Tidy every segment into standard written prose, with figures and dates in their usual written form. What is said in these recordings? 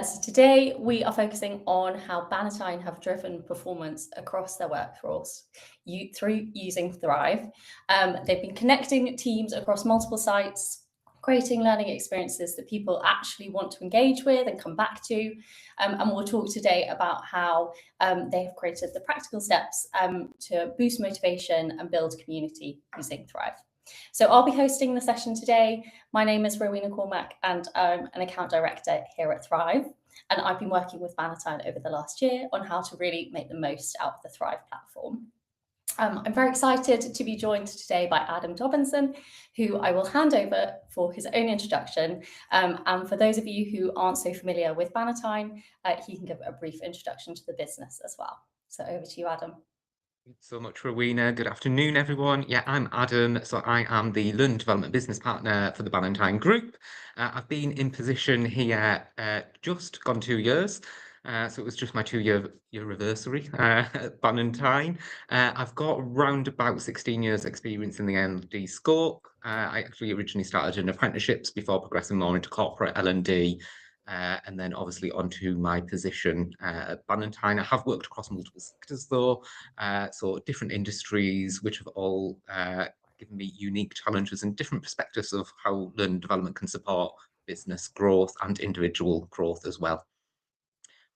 So today we are focusing on how Bannatyne have driven performance across their workforce through using Thrive. They've been connecting teams across multiple sites, creating learning experiences that people actually want to engage with and come back to. And we'll talk today about how they have created the practical steps to boost motivation and build community using Thrive. So I'll be hosting the session today. My name is Rowena Cormack and I'm an account director here at Thrive. And I've been working with Bannatyne over the last year on how to really make the most out of the Thrive platform. I'm very excited to be joined today by Adam Dobinson, who I will hand over for his own introduction. And for those of you who aren't so familiar with Bannatyne, he can give a brief introduction to the business as well. So over to you, Adam. Thanks so much, Rowena. Good afternoon, everyone. Yeah, I'm Adam. So I am the Learning Development Business Partner for the Bannatyne Group. I've been in position here just gone 2 years. So it was just my 2-year anniversary at Bannatyne. I've got around about 16 years experience in the L&D scope. I actually originally started in apprenticeships before progressing more into corporate L&D. And then obviously onto my position at Bannatyne. I have worked across multiple sectors though, so different industries, which have all given me unique challenges and different perspectives of how learning development can support business growth and individual growth as well.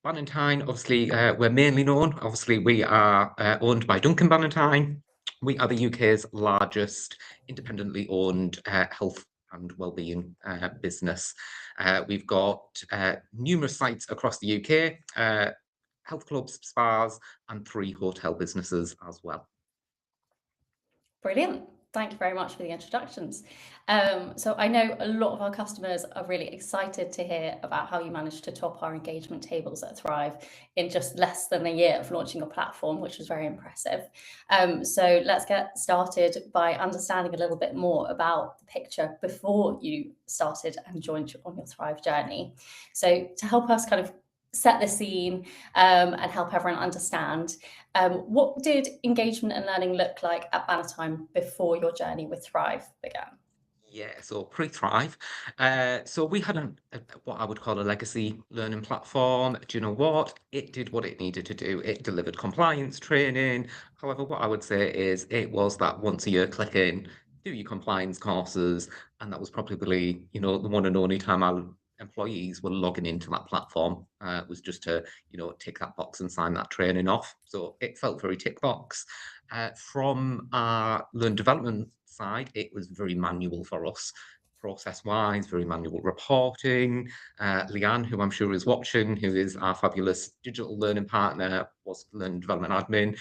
Bannatyne, obviously, we're mainly known. Obviously, we are owned by Duncan Bannatyne. We are the UK's largest independently owned health and wellbeing business. We've got numerous sites across the UK, health clubs, spas, and 3 hotel businesses as well. Brilliant. Thank you very much for the introductions. So I know a lot of our customers are really excited to hear about how you managed to top our engagement tables at Thrive in just less than a year of launching a platform, which was very impressive. So let's get started by understanding a little bit more about the picture before you started and joined on your Thrive journey. So to help us kind of set the scene and help everyone understand, what did engagement and learning look like at Bannatyne before your journey with Thrive began? Yeah, so pre-Thrive. So we had what I would call a legacy learning platform. Do you know what? It did what it needed to do. It delivered compliance training. However, what I would say is it was that once a year click in, do your compliance courses, and that was probably, the one and only time our employees were logging into that platform. Was just to, tick that box and sign that training off. So it felt very tick box. From our learn development side, it was very manual for us, process-wise, very manual reporting. Leanne, who I'm sure is watching, who is our fabulous digital learning partner, was learning development admin,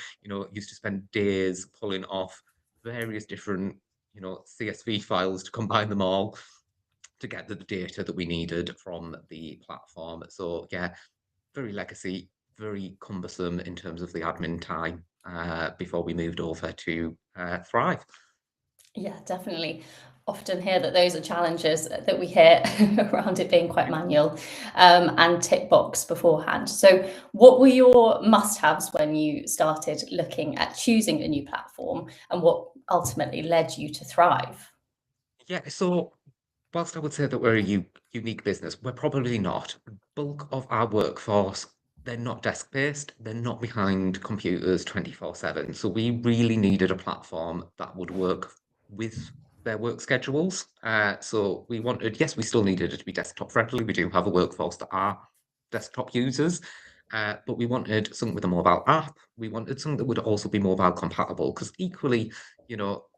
used to spend days pulling off various different, CSV files to combine them all to get the data that we needed from the platform. So yeah, very legacy, very cumbersome in terms of the admin time before we moved over to Thrive. Yeah, definitely. Often hear that those are challenges that we hear around it being quite manual and tick box beforehand. So what were your must-haves when you started looking at choosing a new platform, and what ultimately led you to Thrive? Yeah, so whilst I would say that we're a unique business, we're probably not. The bulk of our workforce, they're not desk-based, they're not behind computers 24/7. So we really needed a platform that would work with their work schedules. So we wanted, yes, we still needed it to be desktop friendly. We do have a workforce that are desktop users, but we wanted something with a mobile app. We wanted something that would also be mobile compatible, because equally,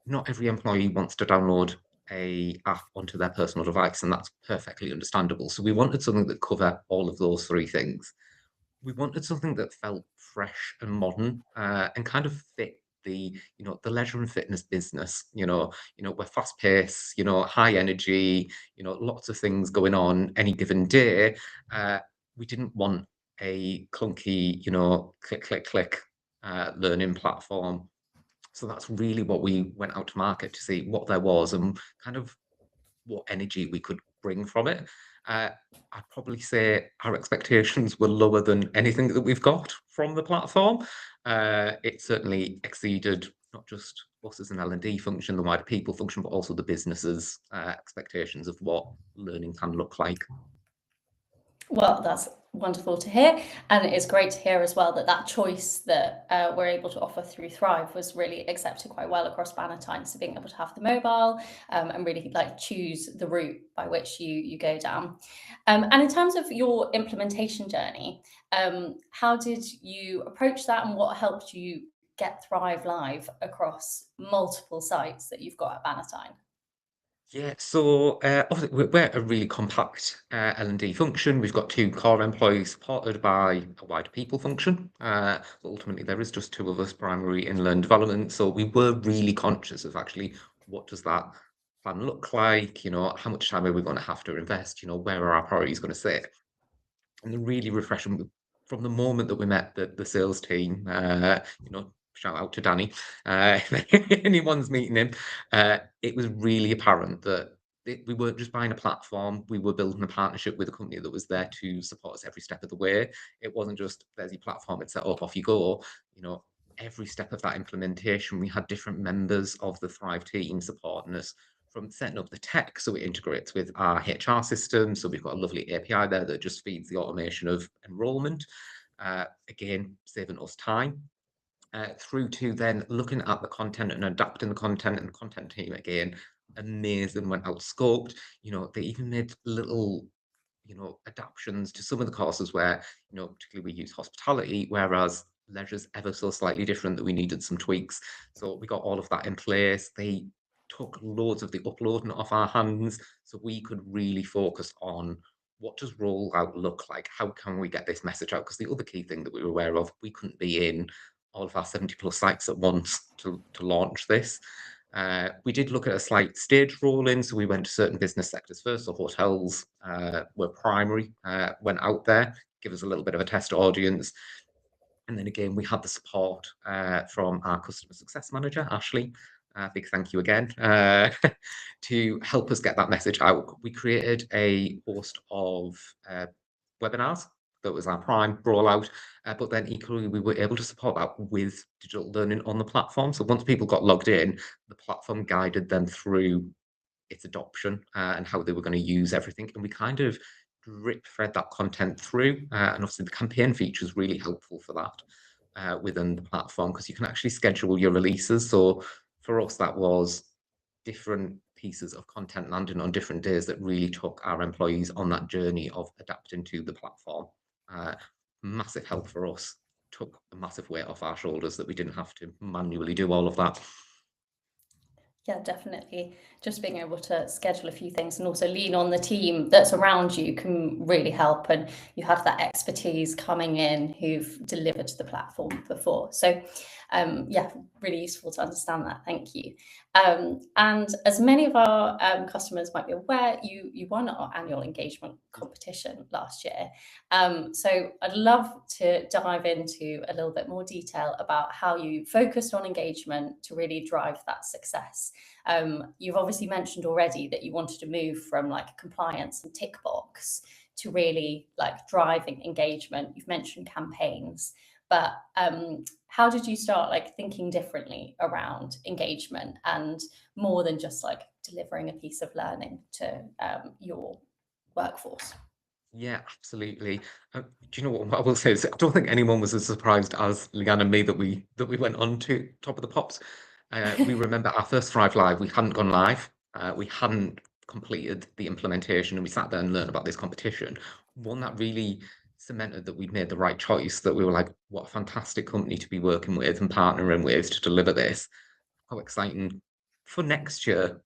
not every employee wants to download a app onto their personal device, and that's perfectly understandable. So we wanted something that covered all of those 3 things. We wanted something that felt fresh and modern, and kind of fit the leisure and fitness business. We're fast paced, high energy, lots of things going on any given day. We didn't want a clunky, click learning platform. So that's really what we went out to market to see what there was and kind of what energy we could bring from it. I'd probably say our expectations were lower than anything that we've got from the platform. It certainly exceeded not just us as an L&D function, the wider people function, but also the business's expectations of what learning can look like. Well, that's wonderful to hear. And it's great to hear as well that that choice that we're able to offer through Thrive was really accepted quite well across Bannatyne. So being able to have the mobile and really like choose the route by which you go down. And in terms of your implementation journey, how did you approach that and what helped you get Thrive live across multiple sites that you've got at Bannatyne? Yeah, so obviously we're a really compact L&D function. We've got two core employees supported by a wider people function. But ultimately, there is just two of us primary in learn development. So we were really conscious of actually what does that plan look like? How much time are we going to have to invest? Where are our priorities going to sit? And then really refreshing from the moment that we met the sales team, shout out to Danny, if anyone's meeting him, it was really apparent that we weren't just buying a platform, we were building a partnership with a company that was there to support us every step of the way. It wasn't just, there's your platform, it's set up, off you go. Every step of that implementation, we had different members of the Thrive team supporting us from setting up the tech so it integrates with our HR system. So we've got a lovely API there that just feeds the automation of enrollment. Again, saving us time. Through to then looking at the content and adapting the content, and the content team again, amazing when outscoped. They even made little adaptions to some of the courses where, particularly we use hospitality, whereas leisure's ever so slightly different, that we needed some tweaks. So we got all of that in place. They took loads of the uploading off our hands so we could really focus on what does rollout look like? How can we get this message out? Because the other key thing that we were aware of, we couldn't be in all of our 70 plus sites at once to launch this. We did look at a slight stage roll-in, so we went to certain business sectors first. So hotels were primary, went out there, give us a little bit of a test audience. And then again, we had the support from our customer success manager, Ashley. Big thank you again to help us get that message out. We created a host of webinars. That was our prime rollout, but then equally we were able to support that with digital learning on the platform. So once people got logged in, the platform guided them through its adoption and how they were going to use everything. And we kind of drip fed that content through. And obviously the campaign feature is really helpful for that within the platform, because you can actually schedule your releases. So for us, that was different pieces of content landing on different days that really took our employees on that journey of adapting to the platform. Massive help for us, took a massive weight off our shoulders that we didn't have to manually do all of that. Yeah, definitely. Just being able to schedule a few things and also lean on the team that's around you can really help. And you have that expertise coming in who've delivered the platform before. So, yeah, really useful to understand that. Thank you. And as many of our customers might be aware, you won our annual engagement competition last year. So I'd love to dive into a little bit more detail about how you focused on engagement to really drive that success. You've obviously mentioned already that you wanted to move from like compliance and tick box to really like driving engagement. You've mentioned campaigns, but how did you start like thinking differently around engagement and more than just like delivering a piece of learning to your workforce? Yeah, absolutely. Do you know what I will say is I don't think anyone was as surprised as Leanne and me that we went on to Top of the Pops. We remember our first Thrive Live, we hadn't gone live, we hadn't completed the implementation, and we sat there and learned about this competition. One that really cemented that we'd made the right choice, that we were like, what a fantastic company to be working with and partnering with to deliver this. How exciting for next year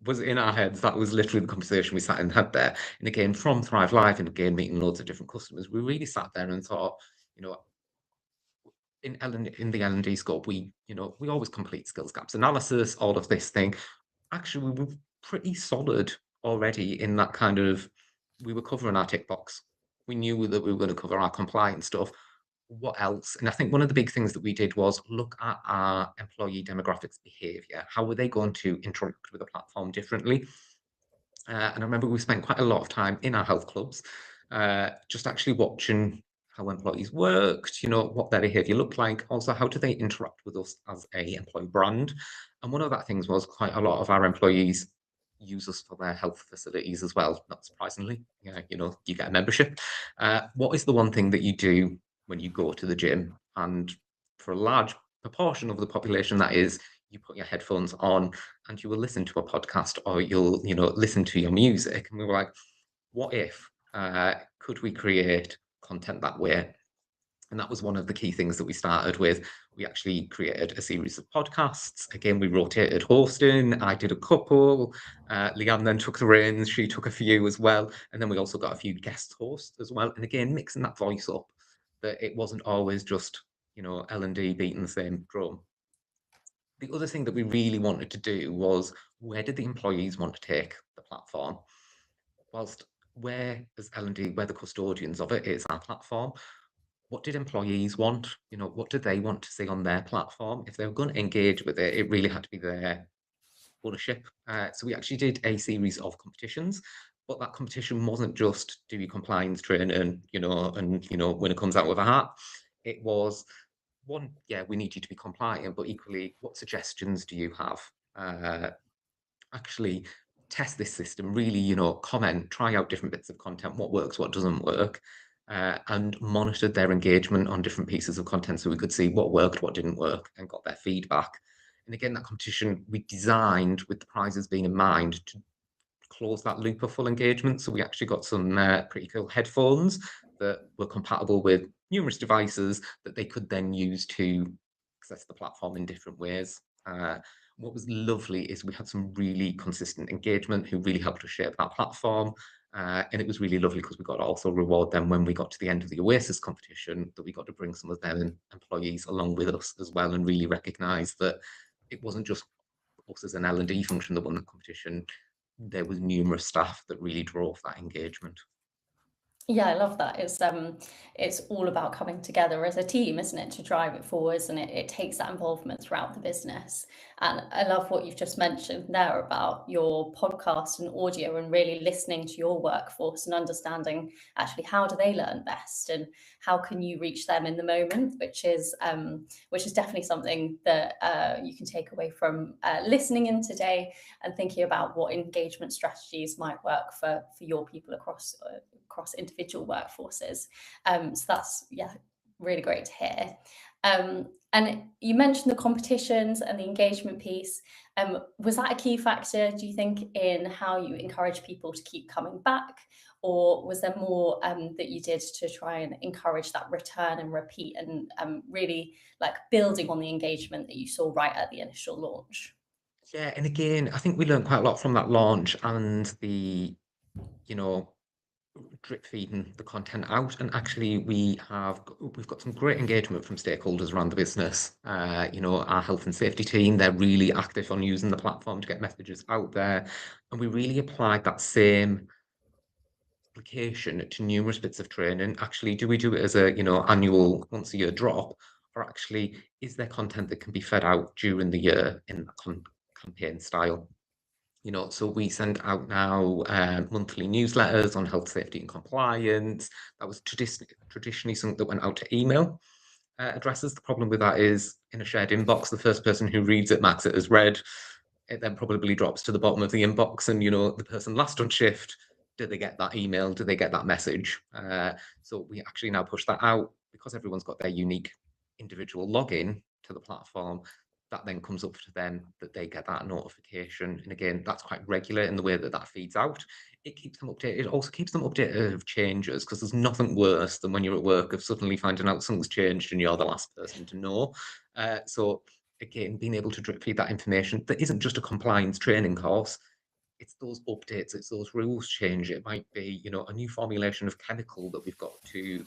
was in our heads. That was literally the conversation we sat and had there. And again, from Thrive Live and again, meeting loads of different customers, we really sat there and thought, in the L&D scope, we always complete skills gaps analysis, all of this thing. Actually, we were pretty solid already in that kind of, we were covering our tick box. We knew that we were going to cover our compliance stuff. What else? And I think one of the big things that we did was look at our employee demographics behavior. How were they going to interact with the platform differently? And I remember we spent quite a lot of time in our health clubs, just actually watching how employees worked, what their behavior looked like, also how do they interact with us as a employee brand. And one of that things was quite a lot of our employees use us for their health facilities as well, not surprisingly. Yeah, you get a membership. What is the one thing that you do when you go to the gym? And for a large proportion of the population, that is, you put your headphones on and you will listen to a podcast, or you'll, listen to your music. And we were like, what if could we create content that way? And that was one of the key things that we started with. We actually created a series of podcasts. Again, we rotated hosting. I did a couple. Leanne then took the reins. She took a few as well. And then we also got a few guest hosts as well. And again, mixing that voice up, that it wasn't always just, L&D beating the same drum. The other thing that we really wanted to do was, where did the employees want to take the platform? Whilst where, as L&D, we're the custodians of it, it's our platform. What did employees want? What do they want to see on their platform? If they were going to engage with it, it really had to be their ownership. So we actually did a series of competitions, but that competition wasn't just do your compliance training, and when it comes out with a hat. It was one, yeah, we need you to be compliant, but equally, what suggestions do you have? Actually test this system, really, comment, try out different bits of content, what works, what doesn't work, and monitored their engagement on different pieces of content so we could see what worked, what didn't work, and got their feedback. And again, that competition we designed with the prizes being in mind to close that loop of full engagement. So we actually got some pretty cool headphones that were compatible with numerous devices that they could then use to access the platform in different ways. What was lovely is we had some really consistent engagement who really helped us shape that platform. And it was really lovely because we got to also reward them when we got to the end of the Oasis competition, that we got to bring some of their employees along with us as well, and really recognise that it wasn't just us as an L&D function that won the competition. There was numerous staff that really drove that engagement. Yeah, I love that. It's all about coming together as a team, isn't it, to drive it forwards, and it takes that involvement throughout the business. And I love what you've just mentioned there about your podcast and audio, and really listening to your workforce and understanding actually how do they learn best and how can you reach them in the moment, which is definitely something that you can take away from listening in today and thinking about what engagement strategies might work for your people across individual workforces. So that's, yeah, really great to hear. And you mentioned the competitions and the engagement piece. Was that a key factor, do you think, in how you encourage people to keep coming back? Or was there more that you did to try and encourage that return and repeat, and really like building on the engagement that you saw right at the initial launch? Yeah, and again, I think we learned quite a lot from that launch and the, you know, drip feeding the content out. And actually we've got some great engagement from stakeholders around the business. Our health and safety team, they're really active on using the platform to get messages out there. And we really applied that same application to numerous bits of training. Actually, do we do it as a, annual once a year drop, or actually is there content that can be fed out during the year in that campaign style? So we send out now monthly newsletters on health, safety and compliance. That was traditionally something that went out to email addresses. The problem with that is, in a shared inbox, the first person who reads it marks it as read. It then probably drops to the bottom of the inbox, and the person last on shift, do they get that email? Do they get that message? So we actually now push that out because everyone's got their unique individual login to the platform. That then comes up to them that they get that notification. And again, that's quite regular in the way that that feeds out. It keeps them updated. It also keeps them updated of changes, because there's nothing worse than when you're at work of suddenly finding out something's changed and you're the last person to know. So again, being able to drip feed that information, that isn't just a compliance training course. It's those updates, it's those rules change. It might be, a new formulation of chemical that we've got to,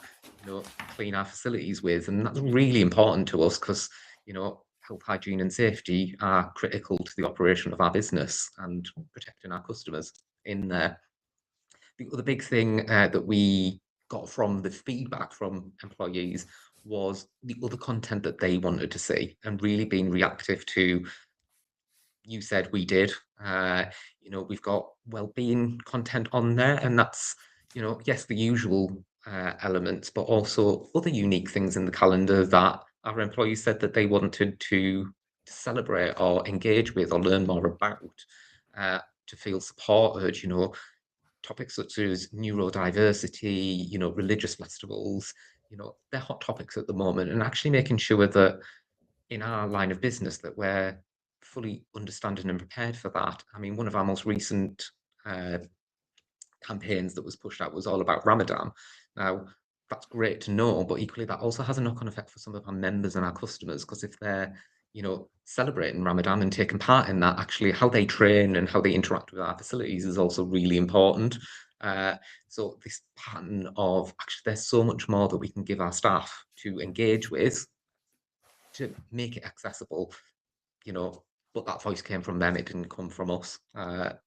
clean our facilities with. And that's really important to us because, health, hygiene and safety are critical to the operation of our business and protecting our customers in there. The other big thing that we got from the feedback from employees was the other content that they wanted to see, and really being reactive to, you said, we did. We've got well-being content on there, and that's, yes, the usual elements, but also other unique things in the calendar that our employees said that they wanted to celebrate or engage with or learn more about. to feel supported, topics such as neurodiversity, religious festivals, they're hot topics at the moment, and actually making sure that in our line of business that we're fully understanding and prepared for that. I mean, one of our most recent uh, campaigns that was pushed out was all about Ramadan. Now, that's great to know, but equally that also has a knock-on effect for some of our members and our customers, because if they're, celebrating Ramadan and taking part in that, actually how they train and how they interact with our facilities is also really important. So this pattern of actually there's so much more that we can give our staff to engage with to make it accessible, but that voice came from them, it didn't come from us.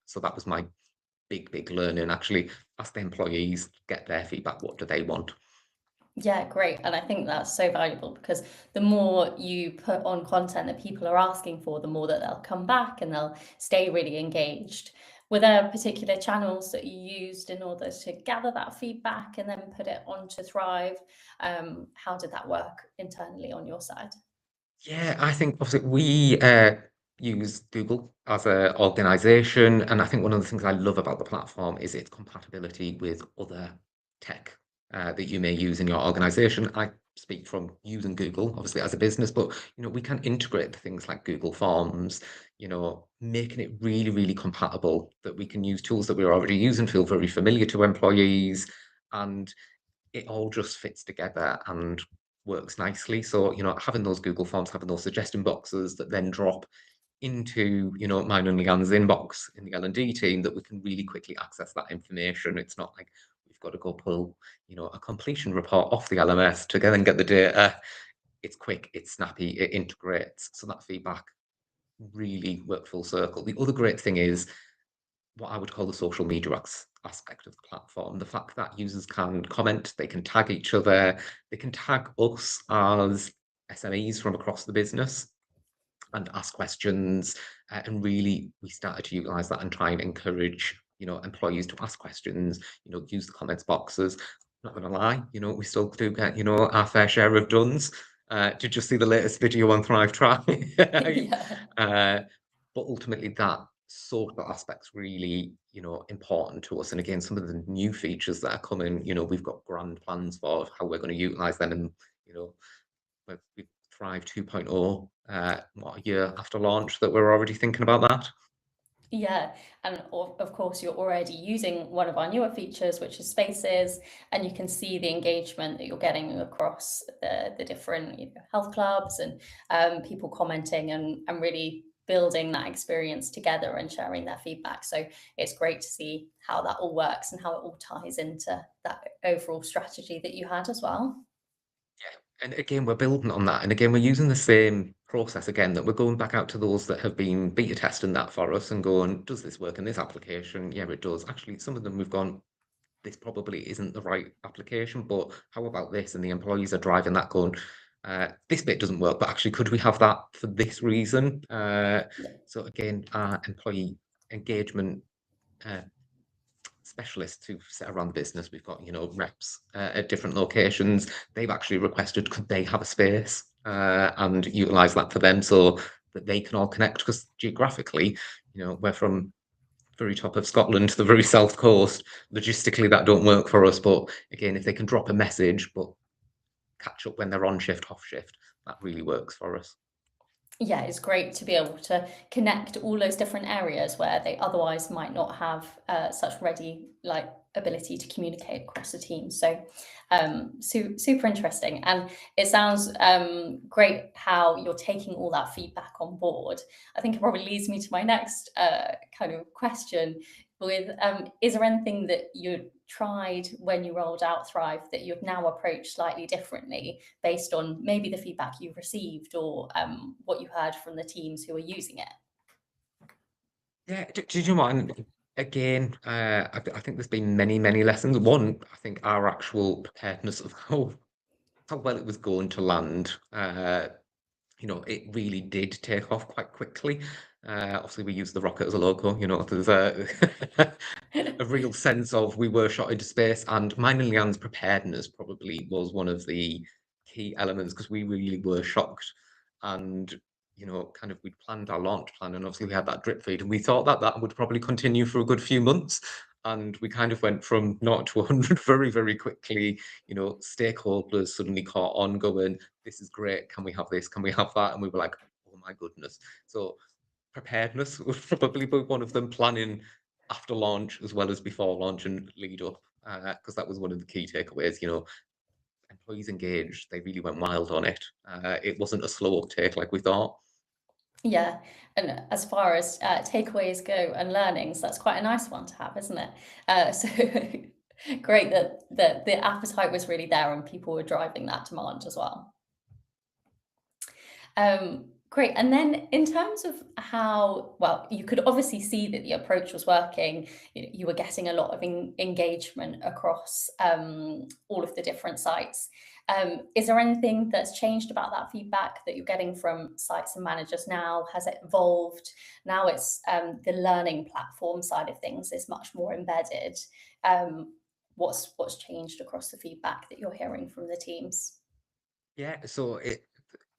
So that was my big learning. Actually ask the employees, get their feedback, what do they want? Yeah, great. And I think that's so valuable, because the more you put on content that people are asking for, the more that they'll come back and they'll stay really engaged. Were there particular channels that you used in order to gather that feedback and then put it onto Thrive? How did that work internally on your side? Yeah, I think obviously we use Google as an organization, and I think one of the things I love about the platform is its compatibility with other tech that you may use in your organization. I speak from using Google, obviously, as a business, but we can integrate things like Google Forms, making it really compatible that we can use tools that we're already using, feel very familiar to employees, and it all just fits together and works nicely. So, having those Google Forms, having those suggestion boxes that then drop into, mine and Leanne's inbox in the L&D team, that we can really quickly access that information. It's not like we've got to go pull, a completion report off the LMS to go and get the data. It's quick, it's snappy, it integrates. So that feedback really worked full circle. The other great thing is what I would call the social media aspect of the platform. The fact that users can comment, they can tag each other, they can tag us as SMEs from across the business and ask questions. And really, we started to utilize that and try and encourage, employees to ask questions, use the comments boxes. Not going to lie, we still do get, our fair share of duns. Did you see the latest video on Thrive Try? Yeah. uh, but ultimately, that social aspect's really, important to us. And again, some of the new features that are coming, we've got grand plans for how we're going to utilize them. And, we've Thrive 2.0, what, a year after launch, that we're already thinking about that. Yeah, and of course, you're already using one of our newer features, which is Spaces, and you can see the engagement that you're getting across the different health clubs and people commenting and really building that experience together and sharing their feedback. So it's great to see how that all works and how it all ties into that overall strategy that you had as well. And again, we're building on that. And again, we're using the same process again, that we're going back out to those that have been beta testing that for us and going, does this work in this application? Yeah, it does. Actually, some of them we've gone, this probably isn't the right application, but how about this? And the employees are driving that going, this bit doesn't work, but actually, could we have that for this reason? So again, our employee engagement specialists who sit around the business, we've got, reps at different locations. They've actually requested, could they have a space and utilize that for them so that they can all connect? Because geographically, we're from very top of Scotland to the very south coast. Logistically, that don't work for us. But again, if they can drop a message, but catch up when they're on shift, off shift, that really works for us. Yeah, it's great to be able to connect all those different areas where they otherwise might not have such ready ability to communicate across the team. So super interesting, and it sounds great how you're taking all that feedback on board. I think it probably leads me to my next kind of question. With is there anything that you tried when you rolled out Thrive that you've now approached slightly differently, based on maybe the feedback you've received or what you heard from the teams who are using it? Yeah, do you know what? And again, I think there's been many lessons. One, I think our actual preparedness of how well it was going to land. It really did take off quite quickly. Obviously, we use the rocket as a logo. There's a real sense of we were shot into space, and mine and Leanne's preparedness probably was one of the key elements, because we really were shocked. And kind of we'd planned our launch plan, and obviously we had that drip feed, and we thought that that would probably continue for a good few months. And we kind of went from 0 to 100 very, very quickly. Stakeholders suddenly caught on going, this is great. Can we have this? Can we have that? And we were like, oh my goodness. So preparedness would probably be one of them, planning after launch as well as before launch and lead up, because that was one of the key takeaways. Employees engaged, they really went wild on it. It wasn't a slow uptake like we thought. Yeah, and as far as takeaways go and learnings, that's quite a nice one to have, isn't it? So great that the appetite was really there and people were driving that demand as well. Great. And then in terms of how, well, you could obviously see that the approach was working. You were getting a lot of engagement across all of the different sites. Is there anything that's changed about that feedback that you're getting from sites and managers now? Has it evolved? Now it's the learning platform side of things is much more embedded. What's changed across the feedback that you're hearing from the teams? Yeah, so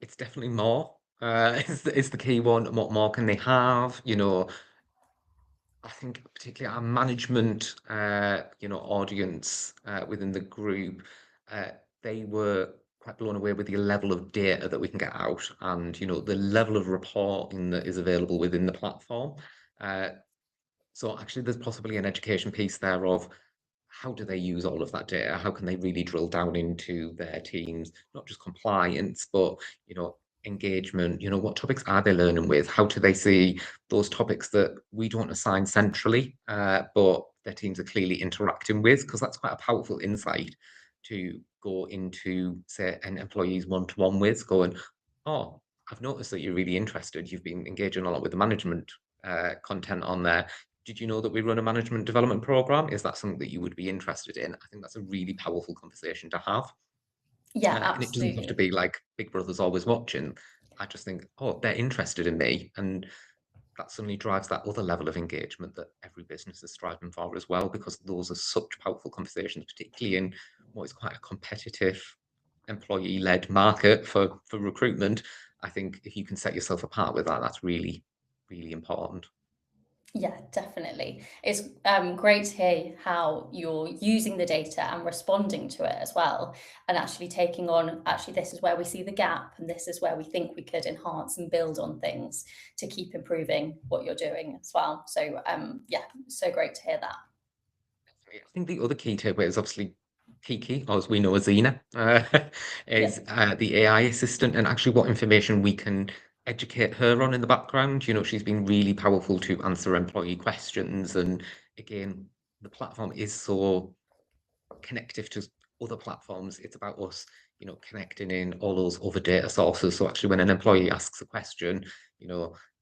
it's definitely more. Is the key one. What more can they have? I think particularly our management, audience within the group, they were quite blown away with the level of data that we can get out, and the level of reporting that is available within the platform. So actually, there's possibly an education piece there of how do they use all of that data? How can they really drill down into their teams, not just compliance, but engagement? What topics are they learning with? How do they see those topics that we don't assign centrally, but their teams are clearly interacting with? Because that's quite a powerful insight to go into, say, an employee's one-to-one with, going, oh, I've noticed that you're really interested. You've been engaging a lot with the management content on there. Did you know that we run a management development program? Is that something that you would be interested in? I think that's a really powerful conversation to have. Yeah, And it doesn't have to absolutely. be like Big Brother's always watching. I just think, oh, they're interested in me. And that suddenly drives that other level of engagement that every business is striving for as well, because those are such powerful conversations, particularly in what is quite a competitive employee-led market for recruitment. I think if you can set yourself apart with that, that's really, really important. Yeah, definitely. It's great to hear how you're using the data and responding to it as well, and actually taking on, actually, this is where we see the gap, and this is where we think we could enhance and build on things to keep improving what you're doing as well. So, yeah, so great to hear that. I think the other key takeaway is obviously Kiki, or as we know as Xena, Yeah. is the AI assistant, and actually what information we can educate her on in the background. She's been really powerful to answer employee questions. And again, the platform is so connective to other platforms. It's about us, connecting in all those other data sources. So actually, when an employee asks a question,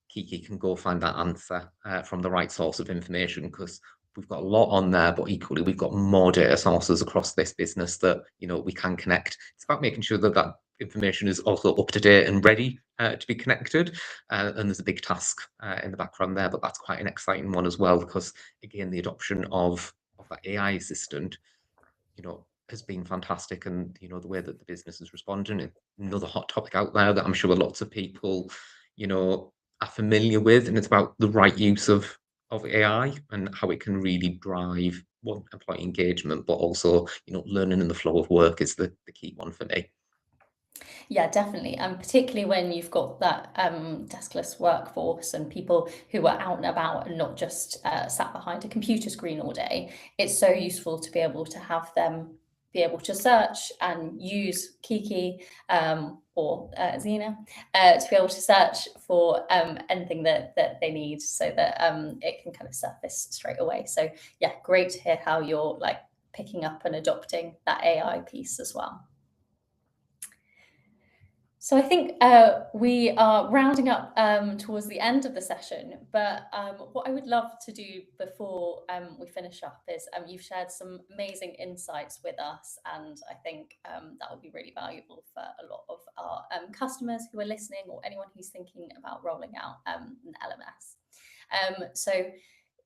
Kiki can go find that answer from the right source of information, because we've got a lot on there, but equally we've got more data sources across this business that we can connect. It's about making sure that that information is also up to date and ready to be connected. And there's a big task in the background there, but that's quite an exciting one as well, because again, the adoption of that AI assistant has been fantastic. And, the way that the business is responding, another hot topic out there that I'm sure lots of people, are familiar with. And it's about the right use of AI and how it can really drive one, employee engagement, but also, learning in the flow of work is the key one for me. Yeah, definitely. And particularly when you've got that deskless workforce and people who are out and about and not just sat behind a computer screen all day, it's so useful to be able to have them be able to search and use Kiki or Xena to be able to search for anything that they need, so that it can kind of surface straight away. So yeah, great to hear how you're like picking up and adopting that AI piece as well. So I think we are rounding up towards the end of the session, but what I would love to do before we finish up is you've shared some amazing insights with us, and I think that will be really valuable for a lot of our customers who are listening, or anyone who's thinking about rolling out an LMS. So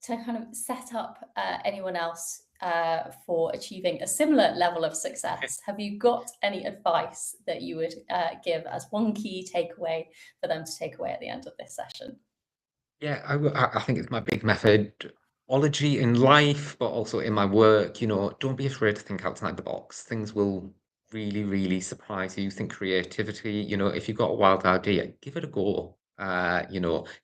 to kind of set up anyone else for achieving a similar level of success, have you got any advice that you would give as one key takeaway for them to take away at the end of this session? Yeah, I think it's my big methodology in life, but also in my work. Don't be afraid to think outside the box. Things will really, really surprise you. Think creativity. If you've got a wild idea, give it a go.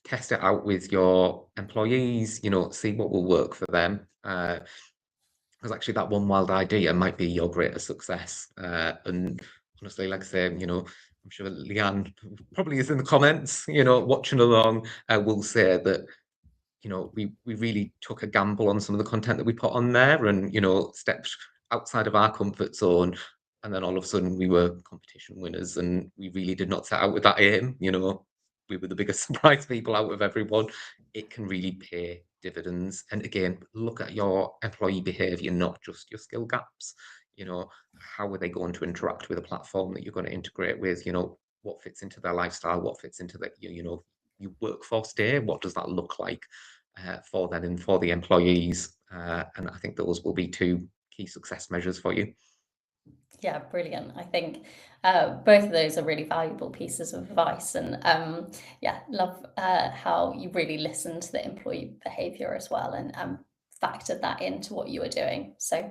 Test it out with your employees. See what will work for them. Because actually, that one wild idea might be your greatest success. And honestly, like I say, I'm sure Leanne probably is in the comments, watching along, will say that, we really took a gamble on some of the content that we put on there and, stepped outside of our comfort zone. And then all of a sudden we were competition winners and we really did not set out with that aim. We were the biggest surprise people out of everyone. It can really pay dividends. And again, look at your employee behavior, not just your skill gaps. How are they going to interact with a platform that you're going to integrate with? What fits into their lifestyle, what fits into the, your workforce day, what does that look like for them and for the employees? And I think those will be two key success measures for you. Yeah, brilliant. I think both of those are really valuable pieces of advice. And love how you really listened to the employee behavior as well and factored that into what you were doing. So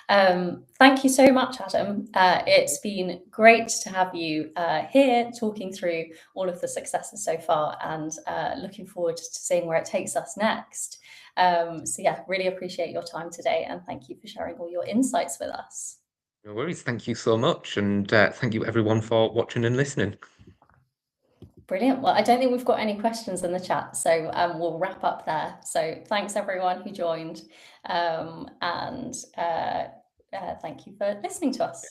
thank you so much, Adam. It's been great to have you here talking through all of the successes so far and looking forward to seeing where it takes us next. Really appreciate your time today and thank you for sharing all your insights with us. No worries. Thank you so much. And thank you everyone for watching and listening. Brilliant. Well, I don't think we've got any questions in the chat, so we'll wrap up there. So thanks everyone who joined and thank you for listening to us.